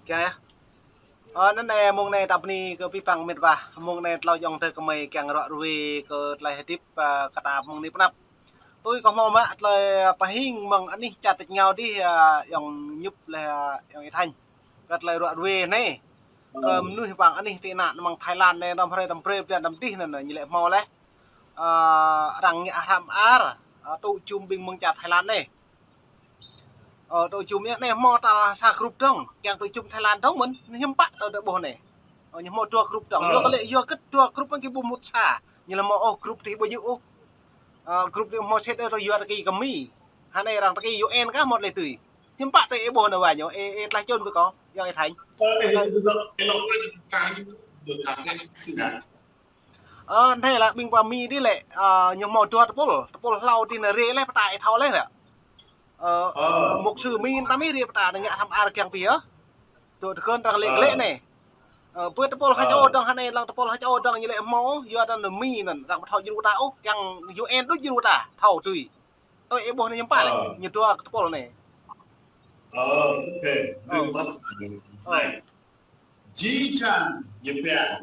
kìa nên này mong này tập ni cái pi phẳng mệt và mong nàyเราdòng thời cái mày càng rõ rồi cái lại tiếp kata mong này nắp tôi có mong á lời bà hình mong anh đi chặt tịch nhau đi dòng nhúp là dòng thành cái lại rõ rồi này nuôi vàng anh đi tị nạn mong Thái Lan này đâm phải đâm pre đâm tí này như lệ mò đấy rằng nhà tham á tụ chum bình mong chặt Thái Lan này tụi chúng này mò ta xa group trong yang tụi chúng Thái Lan thông mình hiếm bắt ở đây này nhưng mà tua group trong do cái lệ do cái tua group cái bùm một xa như là mò group thì bao nhiêu group thì mò set ở do cái kami hai này rằng cái UN các một lệ tùy hiếm bắt đây bồ nào vậy nhở lại chôn mới có do cái thành đây là bình qua mi đi lệ nhưng mà tua tập lau thì là rê lấy tại thao lấy vậy một sự min ta mới đi ta dengan tham ar yang pia tu kan tang lek này bữa tepol hajo dang hanai lang tepol hajo dang như lệ mo yo dan mi nan rang thau jiru ta yang UN du jiru ta thau tui tôi ebo này nyempa này như tua tepol này ok jika nyempa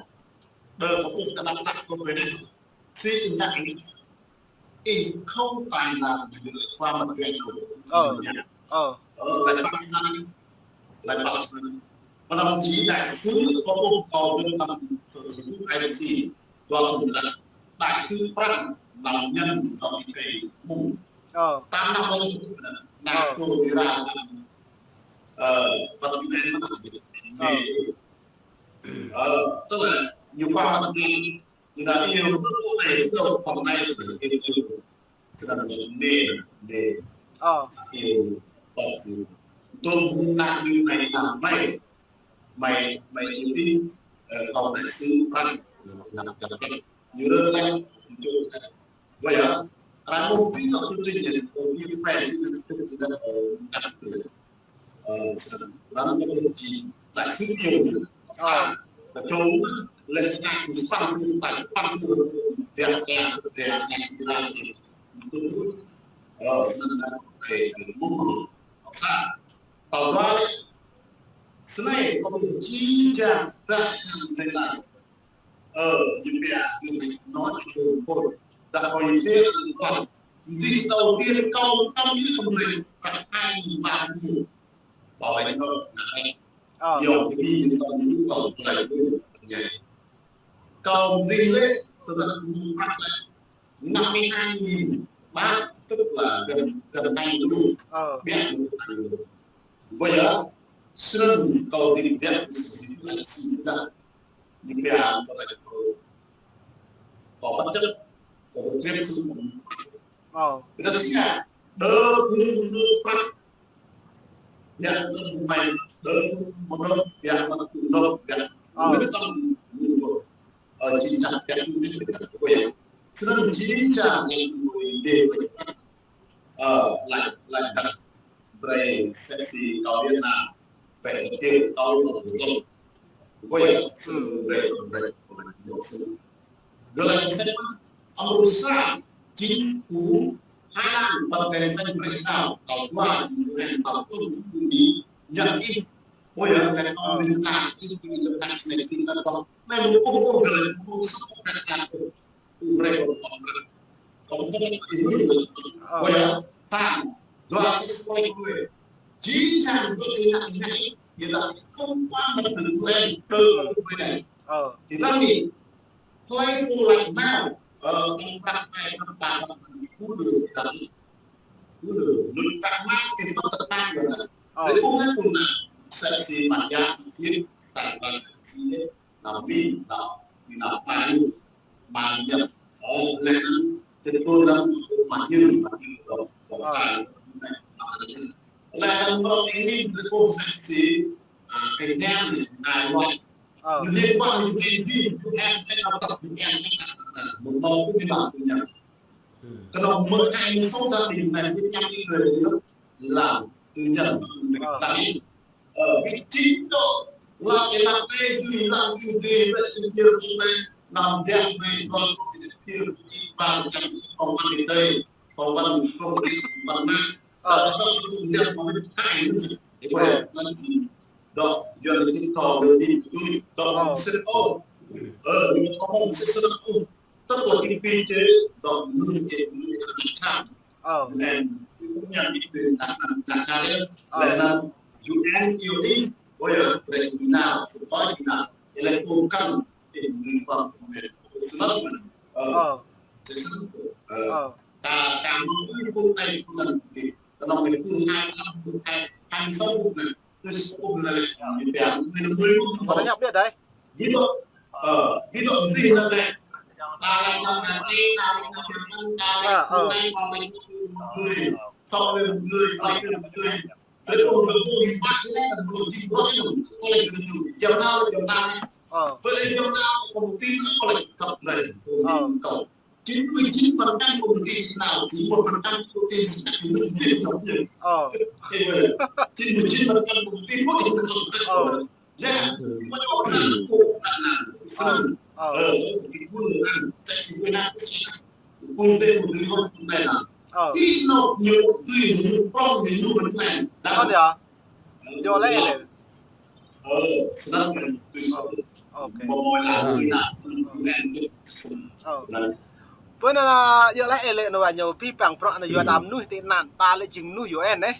đời một cuộc tận tập của người này xin nhắc không tài nào để qua mặt chuyện của lại Pakistan và đồng chí đại sứ có bộ tàu đơn tầm sở sử IDC và cũng là đại sứ Frank làm nhân ở cái vùng 8 năm hơn là cơ ra và tụi em tức là nhiều qua mặt chuyện thì đã yêu nước này từ đầu phòng này từ cái cho nên để yêu tôi làm như này làm mày chỉ đi còn đại sứ Frank làm cái như đơn giản bây giờ ra một ví dụ chương trình này như phải chương trình đặt làm cái gì đại sứ nhiều và châu lên cái phăng để làm để mong sao tàu đó selain komisi jaga mengenai juga nói chuyện đã có ý kiến đi đầu tiên câu trong những công việc phải 2.000 người bảo vệ hơn nhiều cái đi trong những cầu này cầu đi đấy tức là 52.000 bác tức là gần 2 luôn biết bây giờ sân cầu đi biết là những cái có vật chất có thêm sự nó sẽ đỡ đưa phát nhận mày đỡ một nơi nhận một nơi nhận quyết tâm ở chính trạng nhận quyết tâm của mình sân chính trạng để lại đặt về sexy tàu Việt Nam về tiêu tàu của tôi với sự về một sự rồi sẽ merusak chính phủ Thái Lan partai saya mereka bahwa yang ini yang ini boleh kan pemerintah itu letak sendiri dan memang pokok merusak mereka kemudian ini boleh tam dua sesuai gue jika bertindak ini kita kembang bertujuan ke ini kita nih play like now praktek tentang dulu karena kita tetap jadi bukan guna sesi banyak kecil tanpa sini tapi tidak malu banyak oleh itu dalam makin besar oleh ini berkonsensi kenyang Taiwan liên quan đến cái gì em sẽ học tập thì em một màu cũng như bạn tự nhận cái đó mỗi ngày sống gia đình này với nhau như người nữa là tự nhận tại ở cái chính độ là cái làm cái gì làm cái gì vậy thì nhiều người làm đẹp về còn nhiều đi vào trong phòng văn đến đây phòng văn công ty văn mạng ở đâu cũng nhận một cái này thì vậy là dok jual itu kau beli itu dok set oh ini kau set oh tapi di pintu dok mungkin macam dan punya itu nak cari dan UN oh ya berina supaya kita elektron di bawah sebab kamu pun naik bulan ini kalau itu naik satu bulan terus bulan itu yang banyak dia dah gitu penting nanti tarik nanti sampai itu chính phần trăm của mình nào chỉ 1% của tiền sẽ được được tiền đồng tiền. Chính phần trăm của tiền có thể được được. Dạ, mà cho nó cổ là sơn. Cái quân là sẽ xin quên ăn quân tên của người không này là khi nó nhiều tùy nhiều con thì nhiều vấn đề. Con gì ạ? Vô lấy này. Sơn cần tùy số. Một là người nào quen Pun na yo la ele no banyo pi pang pro na yo dam nu ti nan ta le jing nu yo en ne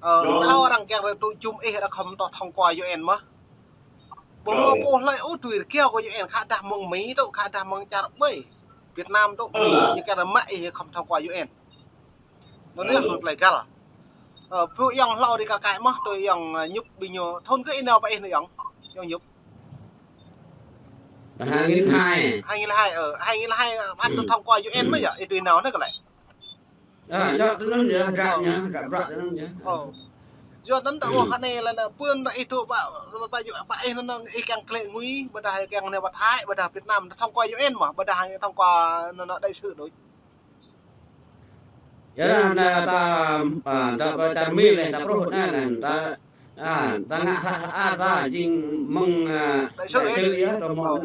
lao rang keng re tu chum e ra khom to thong kwa yo en ma bo mo po lai o tu keo ko yo en kha da mong mi to kha da mong char bai Việt Nam to mi như cái là mai khom thong kwa yo en nó ne hong lai kala pu yang lao đi ka kai ma to yang nhúc bi nyo thon cái nào vậy no yang nhúc 2002 2002 ăn nó thông qua UN mới vậy tùy nào nó cái lại do nó nhớ rạ nhá rạ nó nhớ do đến tao khăn này là phương đại tụ bảo vậy nó càng lệ nguy bờ đài càng này bật hại bờ đài Việt Nam nó thông qua UN mà bờ đài thông qua nó đại sự đối giờ là ta mi này ta pro này ta ta ngã ta jing mong đại sự á rồi một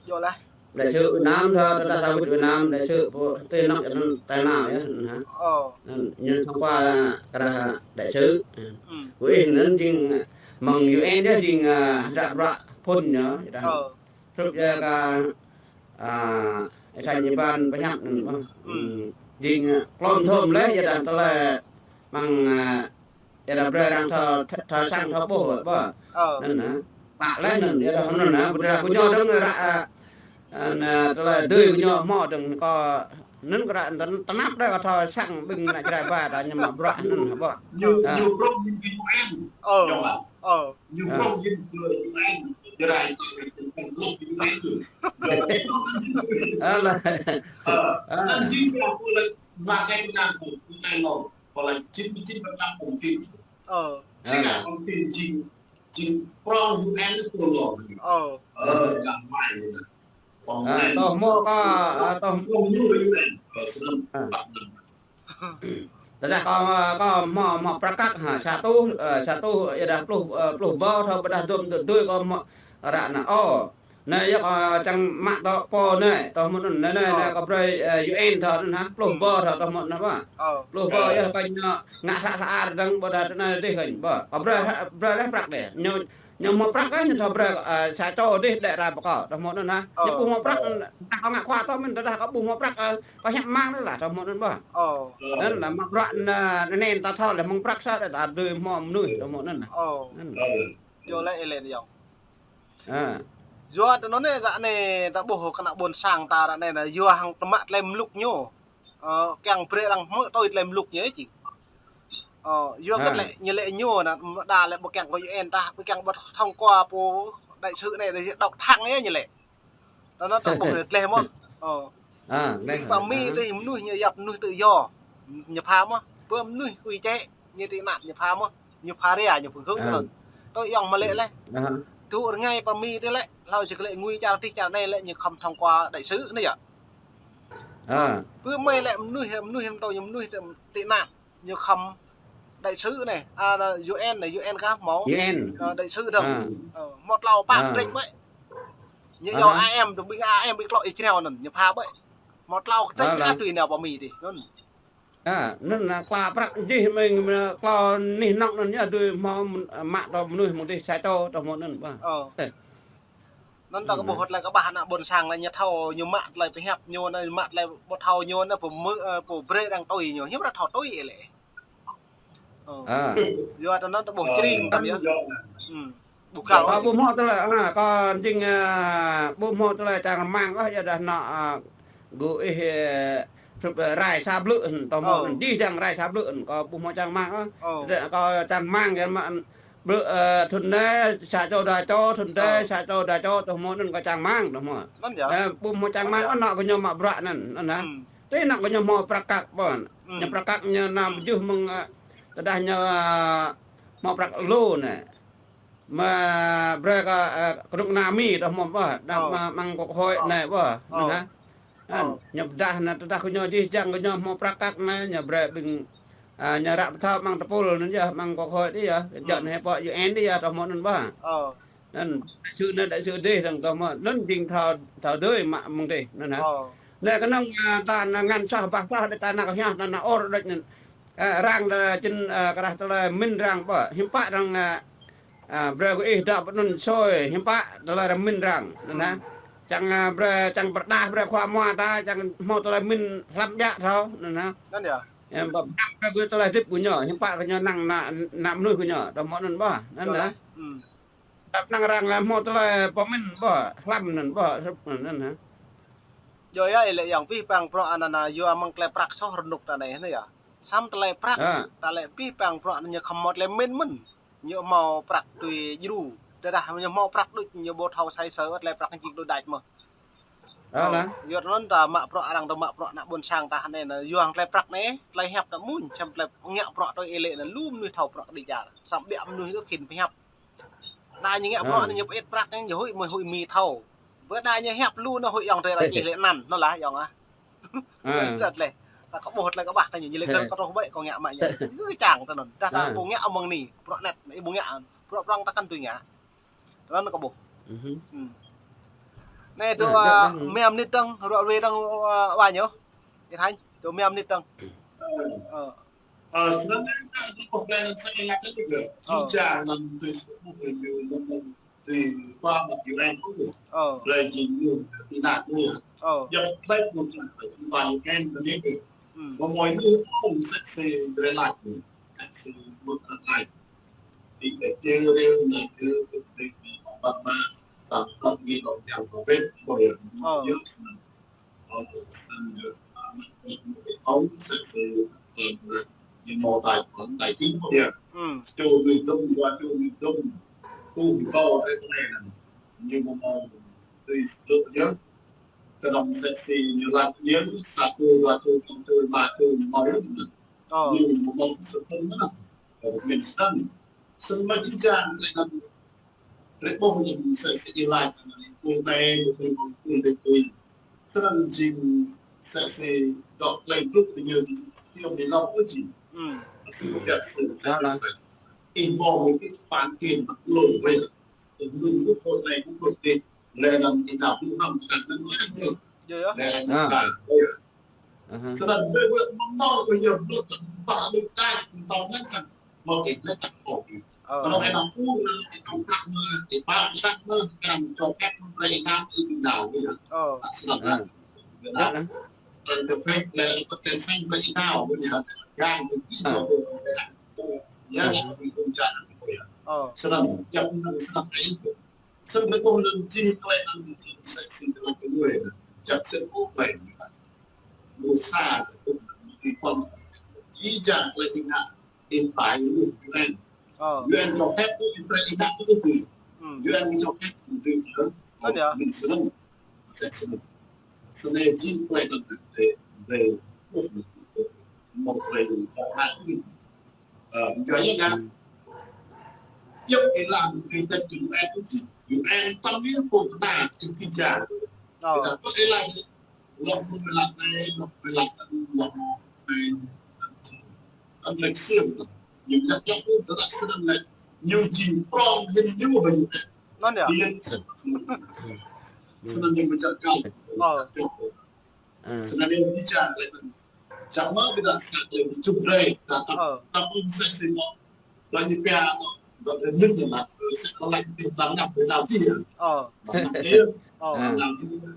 rồi lại đại sự Việt Nam thôi ta Việt Nam đại sự tên nó tại nào á nhưng thông qua cái đại sứ với nó jing mong UN đó jing rạ phun nhớ thực ra cái thành Nhật Bản phải nhắc jing con thơm lấy giờ ta là bằng giờ là bữa đang thờ sang thờ bố bữa nên là bạn lấy nên giờ là nó bữa của nhau đó là là tươi của nhau mò đừng có nên cái ta nắp đây là thờ sang bình này cái ba đã nhưng mà bữa nên bữa nhiều trong những cái UN nhiều trong những người UN giờ này thành lúc UN là nên chính là tôi là mà cái nào của tôi ngồi hoặc là 99% của tiền chính là con tiền chính pro UN của lò làm mãi rồi tôi mua có tôi không như vậy này sớmแต่ก็มาประกาศหาชาตุอย่าได้ปลูกบ่อเท่าประดาด้วยก็ระนะอ้อเนี่ยก็จังมาต่อปอเนี่ยต่อหมดเนี่ยก็ไปUNเท่านั้นฮะปลูกบ่อเท่าต่อหมดนะว่าปลูกบ่ออย่าไปงะสะอาดดังบ่ได้ได้เห็นบ่ก็ไปแล้วปรักเด้nhưng mà prak kan itu prak saya tahu deh daerah pokok, tahu mana nah. Jadi bunga prak, tak ngak kuat tahu mana dah kau bunga prak kau yang mang lah tahu mana bah. Nên là mặc đoạn nên ta thao là mong prak sao để ta đưa mom nuôi tahu mana nah. Vô lại lên đi không? Do nó này đã này ta bổ cái nào buồn sang ta đã này là do hàng tầm mát lem lục nhô, càng pre đang mỗi tôi lem lục nhớ chỉ. Do cái lệ như lệ nhô là đà lại một càng có UN ta một càng bật thông qua po đại sự này để đọc thẳng ấy như lệ nó tập bộ lệ không và mi thì nuôi như dập nuôi tự do nhập ham á bơm nuôi uy chế như tị nạn nhập ham á nhập phá đi nhập phương hướng rồi tôi dòng mà lệ lên thu ngay và mi thế lệ lao chỉ lệ nguy cha thì cha này lệ như không thông qua đại sứ này ạ bơm mây lệ nuôi tôi nuôi tị nạn như không đại sứ này UN này UN các máu đại sứ đâu một lầu bạc định vậy như giờ AM được binh AM bị lội treo nè nhập hà vậy một lầu tính ra tùy nào vào mì thì nên là qua bạc gì mình qua nỉ nọng nó nhá tôi mà mạng tao nuôi một đi sai to tao một nên baนั่นตอนก็บุกอะไรก็บ้านอ่ะบนช่างอะไรเนี่ยเท่าโยมะอะไรไปหับโยนอะไรมะอะไรบนเท่าโยนนะผมมือผมเบรดังตุยโยเฮียมันถอดตุยเลยโยตอนนั้นบุกจริงกันเยอะบุกเก่า บุมอตัวละก็จริงบุมอตัวละจางมังก็จะได้เนาะกูรายชาบลื่นต่อมาดีจังรายชาบลื่นก็บุมอจางมังก็จางมังกันมาทุนได้ชาโจดาโจทุนได้ชาโจดาโจตัวมอนั่นก็จางมังตัวมอบุมอจางมังก็เนาะก็ยมมาบระนั่นนะแต่นักก็ยมมาประกาศบ่อนยมประกาศยนามยุมึงก็ได้ยมาประกาศโลน่ะมาเบรกกรุณามีดมว่าดังมามังกหอยไหนว่านะnhập dah na ta kunyo ji jang kunyo mo prakak na nya bre bing nya ra tha mang tapul nan ya mang kok hoi đi ya chọn he po yu en đi ya to mo nan ba nan sự nan đại sự đi thằng to mo nan jing thao đới mà mong đi nan ha nè cái nông ta ngăn sa bạc sa để ta na ka nya na or địch rang trên cái đó là min rang ba him pa rang bre ko da nan soi him pa là min rang nan ha chẳng chẳng bật đa bật khoa moa ta chẳng mò tôi là mình làm dạ thôi nèนั่นเดี๋ยวem bật đa cái tôi là tiếp của nhỏ nhưng bạn cái nhỏ năng nằm nuôi của nhỏ đó món nên bỏ nên là năng rằng là mò tôi là bỏ mình bỏ làm nên bỏ nên hả rồi ấy lạiอย่างพี่ปังเพราะอันนั้นอยู่มังเกลปรักซอหนุกตาไหนนี่อ่ะซ้ำตะไลปรักตะไลพี่ปังเพราะอันนี้ขมอดเลยเม้นมันเยอะเมาปรักตุยยูแต่ถ้ามันจะมองปรักด้วยโยบเท่าไซเซอร์อะไรปรักจริงโดยได้มั้งยอดนั้นแต่มาเพราะอะไรต่อมาเพราะนักบนช่างตาเนี่ยนะยวงอะไรปรักเนี่ยอะไรแหบแต่มุ่นจำอะไรเงี้ยเพราะตัวเอเล่น่ะลุ่มด้วยเท่าปรักดีจ้าสัมเบียมด้วยตัวขินไปแหบได้ยังเงี้ยเพราะอันนี้เอ็ดปรักเนี่ยอยู่หุ่ยหุ่ยมีเท่าเมื่อได้ยังแหบลุ่นนะหุ่ยยองเธออะไรจีเล่นั่นนั่นแหละยองอ่ะจัดเลยแต่เขาบดอะไรก็บักกันอย่างนี้เลยก็ต้องไปก็เงี้ยมาอย่างนี้ก็จ่างถนนแต่ถ้าพวกเงี้ยเอามังนี่เพราะเน็ตไอ้พวกเงี้ยเพราะรังตะกันตัวเงี้ยแล้วnó có bộ này tôi mềm nít tăng rồi về tăng vài nhớ thì thấy tôi mềm nít tăng sebenarnya itu pembelajaran saya lagi juga juga nanti semua di qua một điều em cũng được rồi chỉ nhiều thì nạt nhiều giờ đây một trong những bài em tôi biết được và mọi người không sexy về lại sexy một ngày thì để chơi này cứ bắt mà tập ghi vào nhau có biết bởi nhớ ống sexy nhưng mô tài còn tài chính của việc cho người đông qua cho người đông tu thì to cái này là như một mô thì được nhớ cái đồng sexy như là nhớ sạc tôi và tôi không tôi mà tôi nói như một mô sự thân đó ở miền Sơn sân bay chi trang lại là rất mong nhìn sexy lại tôi về tôi sân trình sexy đọc lên lúc thì như khi ông đến lâu gì sự việc sự ra là involve cái phản tiền mặt lộ về mình quốc hội này cũng được tiền để làm thế nào cũng làm cả năng nói được để cả cho nên bây giờ nó bây giờ được và được cái tao ngăn chặn một cái nó chặt cổ nó phải làm u nó trong cặp mơ để ba cái mơ làm cho phép lấy nam từ nào bây giờ rồi được phép là có tiền xanh lấy nào bây giờ gan được giá bị công trạng sau đó trong năm sau ấy sau đó con lần chi quay ăn thì sẽ sinh ra cái người chắc sẽ cố về một xa thì còn chỉ trả lại tình trạng hiện tại những người UN cho phép những người đã có cái gì UN cho phép những người mình sẽ cho nên chi quay lần về một về hai cái gì đó giúp cái làm cái tập chúng em cũng chỉ chúng em tâm lý của ta trên thị trường là có thể là một người làm này một người làm một người làm lịch sử những cái trong đó là sự này nhiều chìm from hình như một mình nó nhỉ sự này mình chọn cao sự này mình đi trả lại Sama kita sakit cumbre, tapi sesi mau lagi pia, dan ini lah, sekolah di tanah benar dia.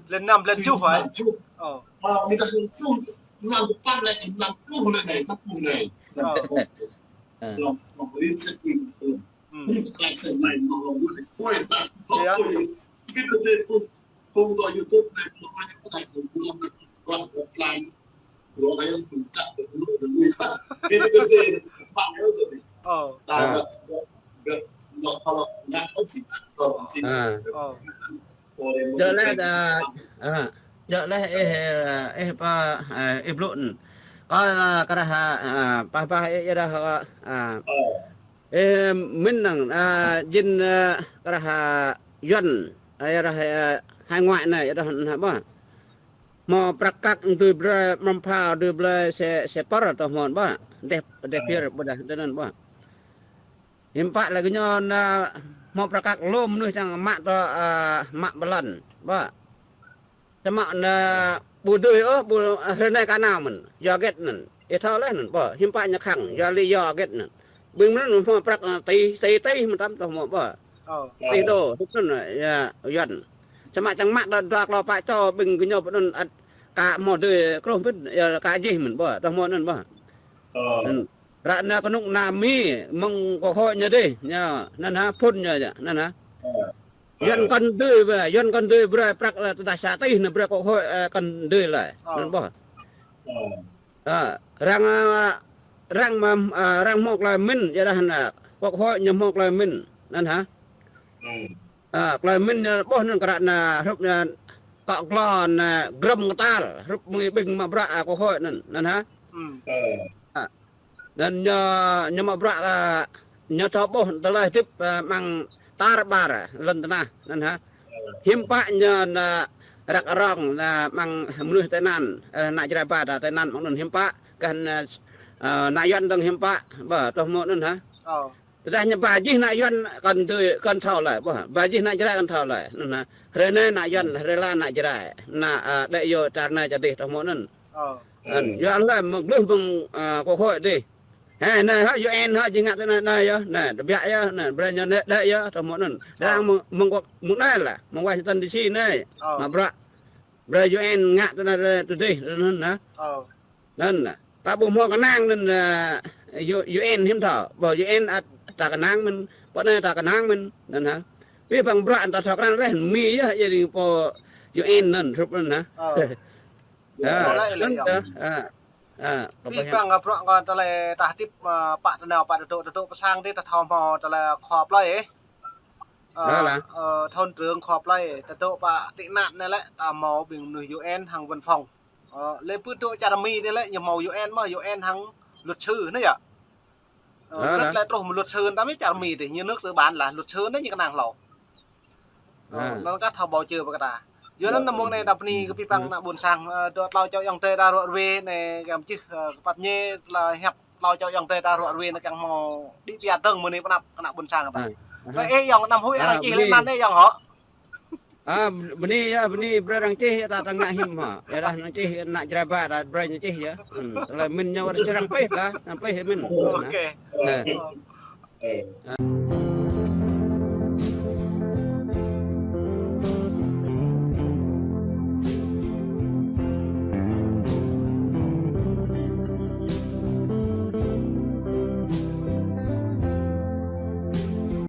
Lên năm lên chú phải. Mình đã chú làm bắt lại làm chú lên này các chú này. Nó đi sẽ quên. Lại sẽ này nó quên quên ta. Cái vấn đề không có YouTube này nó có những cái này cũng còn offline. Rồi cái mình chặn được lúc được nguy hiểm. Cái vấn đề bạn nhớ rồi. Nó không ngắt không chỉ giờ là pa iblun có cái pa ada mình rằng jin cái yuan ada hai ngoại này ada apa mau prakak tu ber mempa tu ber se par atau mon ba de pir bodah dan ba impak lagi nyon mau prakak lom nu chang mak to mak belan ba Cuma budui bu renai kana men joget nen itu lah nen ba himpaknya kang jali joget nen bing men mau prak ti men tam to mo ba ti do tu nen ya yan cuma chang mak dak lo pak cho bing kunyo nen ka mo de krom pit ya ka ji men ba to mo nen ba rana kanuk nami meng ko nya de nya nan ha pun nya nan ha Yon con đưa bữa prak ta sa tây nè bữa có hội con đưa lại nên bỏ rang một là min vậy đó là có hội nhầm một là min nên hả là min bỏ nên cái là lúc cọ lon grum ta lúc mười bình mà bữa có hội nên hả nên nhưng mà bữa là nhớ cho bỏ tới tiếp mang Tarbara lentana nan ha himpaknya na rak rong na mang muluh tenan nak jerabat tenan mang himpak kan nak yuan dong himpak ba toh mo nun ha dah nya bajih nak yuan kan thau lại ba bajih nak jerai kan thau lại nun ha rene nak yuan rela nak jerai nak dek yo tarna jadi toh mo nun yuan la muluh bang ko hoi đi này họ UN họ chỉ ngắt thế này nhá này đẹp nhá này brand nhá đấy nhá trong mỗi lần đang mong đây là mong Washington DC này mà brand UN ngắt thế này từ đây nên nè nên là ta bùng hoa cái nang nên là UN hiếm thở bảo UN ta cái nang mình bọn này ta cái nang mình nên hả vì bằng brand ta thọ cái nang đấy mi á jadi po UN nên rụp nên hảพี่ฟังกับเพราะก่อนตะเลตาทิพปะตะแนวปะตะโตประสร้างที่ตะทอมพอตะเลขอบไล่ทนเรืองขอบไล่ตะโตปะตินัดนี่แหละตามหมอบิ่งหน่วย UN ทางวันphòngเลยพื้นโตจารมีนี่แหละอย่าหมอ UN มา UN ทางหลุดชื่อนี่อ่ะก็เลยตรงมันหลุดชื่อตามไม่จารมีแต่như nước từ bán làหลุดชื่อนี่như cái nàng lẩu nóก็ทอมบอเจอปะกระดาYo nan namong này đập ni cái pipang na buồn sang lao cho yang tê đa ruột về này cầm chứ bắp nhê là hẹp lao cho yang tê đa ruột về nó càng mò đi bịa tầng mười này na buồn sang các bạn. Ê yang nằm hối anh chỉ lên nan đấy yang họ. Beni berang cih ta tengah him ha. Yalah nang cih nak jerabat dah berang cih ya. Kalau min nyawa serang peh lah, sampai min. Okey.